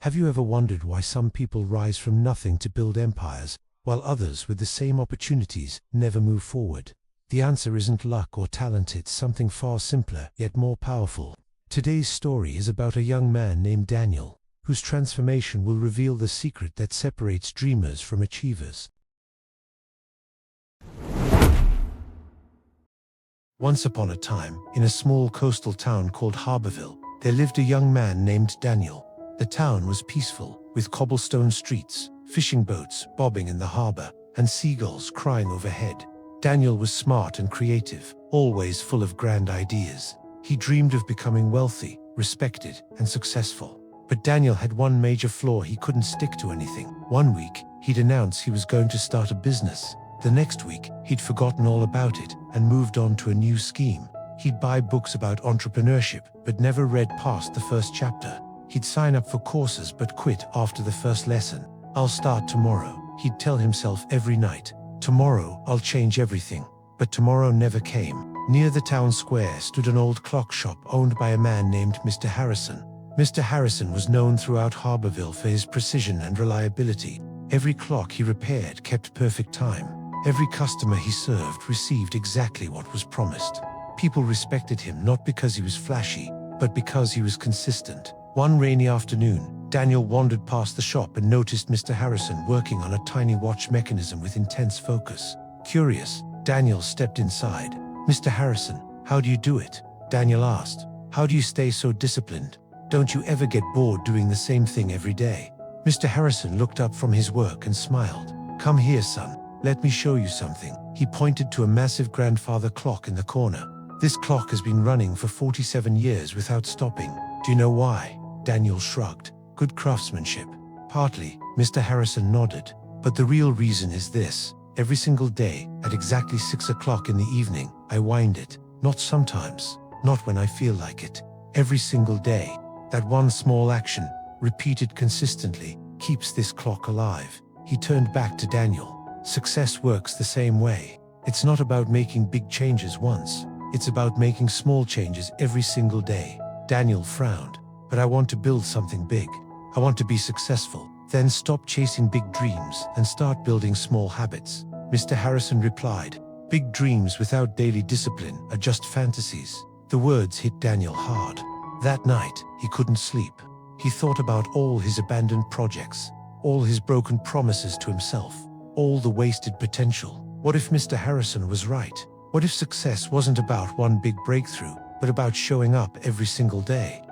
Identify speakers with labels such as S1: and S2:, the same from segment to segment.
S1: Have you ever wondered why some people rise from nothing to build empires, while others with the same opportunities never move forward? The answer isn't luck or talent, it's something far simpler, yet more powerful. Today's story is about a young man named Daniel, whose transformation will reveal the secret that separates dreamers from achievers. Once upon a time, in a small coastal town called Harborville, there lived a young man named Daniel. The town was peaceful, with cobblestone streets, fishing boats bobbing in the harbor, and seagulls crying overhead. Daniel was smart and creative, always full of grand ideas. He dreamed of becoming wealthy, respected, and successful. But Daniel had one major flaw: he couldn't stick to anything. One week, he'd announce he was going to start a business. The next week, he'd forgotten all about it and moved on to a new scheme. He'd buy books about entrepreneurship, but never read past the first chapter. He'd sign up for courses but quit after the first lesson. "I'll start tomorrow," he'd tell himself every night. "Tomorrow, I'll change everything." But tomorrow never came. Near the town square stood an old clock shop owned by a man named Mr. Harrison. Mr. Harrison was known throughout Harborville for his precision and reliability. Every clock he repaired kept perfect time. Every customer he served received exactly what was promised. People respected him not because he was flashy, but because he was consistent. One rainy afternoon, Daniel wandered past the shop and noticed Mr. Harrison working on a tiny watch mechanism with intense focus. Curious, Daniel stepped inside. "Mr. Harrison, how do you do it?" Daniel asked. "How do you stay so disciplined? Don't you ever get bored doing the same thing every day?" Mr. Harrison looked up from his work and smiled. "Come here, son. Let me show you something." He pointed to a massive grandfather clock in the corner. "This clock has been running for 47 years without stopping. Do you know why?" Daniel shrugged. "Good craftsmanship." "Partly," Mr. Harrison nodded. "But the real reason is this. Every single day, at exactly 6 o'clock in the evening, I wind it. Not sometimes, not when I feel like it. Every single day. That one small action, repeated consistently, keeps this clock alive." He turned back to Daniel. "Success works the same way. It's not about making big changes once. It's about making small changes every single day." Daniel frowned. "But I want to build something big. I want to be successful." "Then stop chasing big dreams and start building small habits," Mr. Harrison replied. "Big dreams without daily discipline are just fantasies." The words hit Daniel hard. That night, he couldn't sleep. He thought about all his abandoned projects, all his broken promises to himself, all the wasted potential. What if Mr. Harrison was right? What if success wasn't about one big breakthrough, but about showing up every single day?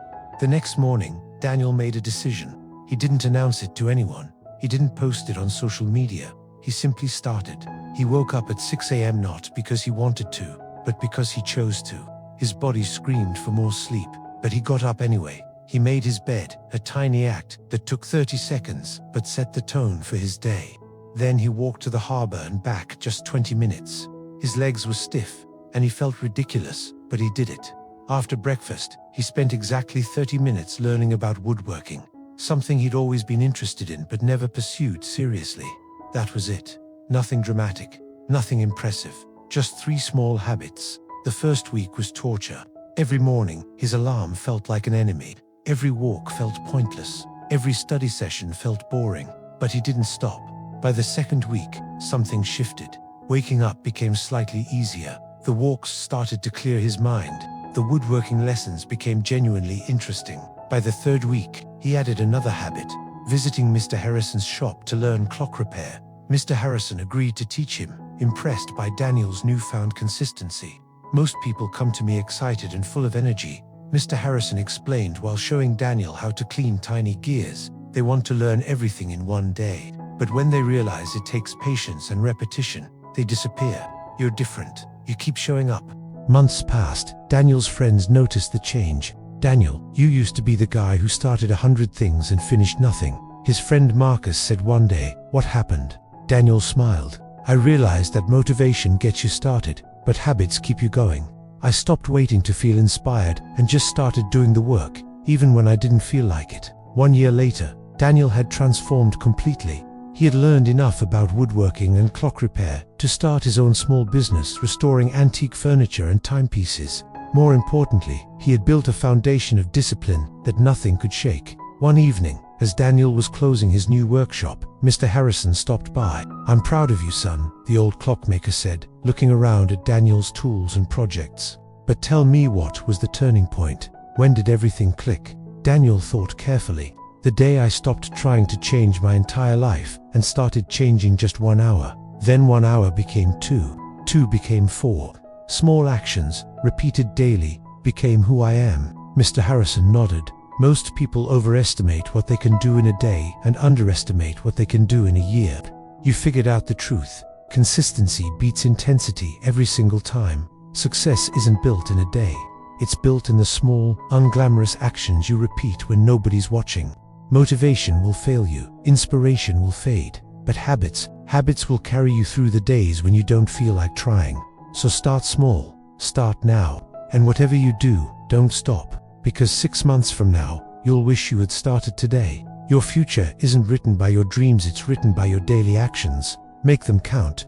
S1: The next morning, Daniel made a decision. He didn't announce it to anyone. He didn't post it on social media. He simply started. He woke up at 6 a.m. not because he wanted to, but because he chose to. His body screamed for more sleep, but he got up anyway. He made his bed, a tiny act that took 30 seconds, but set the tone for his day. Then he walked to the harbor and back, just 20 minutes. His legs were stiff, and he felt ridiculous, but he did it. After breakfast, he spent exactly 30 minutes learning about woodworking, something he'd always been interested in but never pursued seriously. That was it. Nothing dramatic, nothing impressive, just 3 small habits. The first week was torture. Every morning, his alarm felt like an enemy. Every walk felt pointless. Every study session felt boring. But he didn't stop. By the second week, something shifted. Waking up became slightly easier. The walks started to clear his mind. The woodworking lessons became genuinely interesting. By the third week, he added another habit, visiting Mr. Harrison's shop to learn clock repair. Mr. Harrison agreed to teach him, impressed by Daniel's newfound consistency. "Most people come to me excited and full of energy," Mr. Harrison explained while showing Daniel how to clean tiny gears. "They want to learn everything in one day. But when they realize it takes patience and repetition, they disappear. You're different. You keep showing up." Months passed. Daniel's friends noticed the change. "Daniel, you used to be the guy who started 100 things and finished nothing." His friend Marcus said one day. "What happened?" Daniel smiled. "I realized that motivation gets you started, but habits keep you going. I stopped waiting to feel inspired and just started doing the work, even when I didn't feel like it." 1 year later, Daniel had transformed completely. He had learned enough about woodworking and clock repair to start his own small business restoring antique furniture and timepieces. More importantly, he had built a foundation of discipline that nothing could shake. One evening, As Daniel was closing his new workshop, Mr. Harrison stopped by. "I'm proud of you, son," the old clockmaker said, looking around at Daniel's tools and projects. "But tell me, what was the turning point? When did everything click?" Daniel thought carefully. "The day I stopped trying to change my entire life and started changing just 1 hour. Then 1 hour became 2. 2 became 4. Small actions, repeated daily, became who I am." Mr. Harrison nodded. "Most people overestimate what they can do in a day and underestimate what they can do in a year. You figured out the truth. Consistency beats intensity every single time. Success isn't built in a day. It's built in the small, unglamorous actions you repeat when nobody's watching. Motivation will fail you. Inspiration will fade. But habits will carry you through the days when you don't feel like trying. So start small. Start now. And whatever you do, don't stop. Because 6 months from now, you'll wish you had started today. Your future isn't written by your dreams, it's written by your daily actions. Make them count.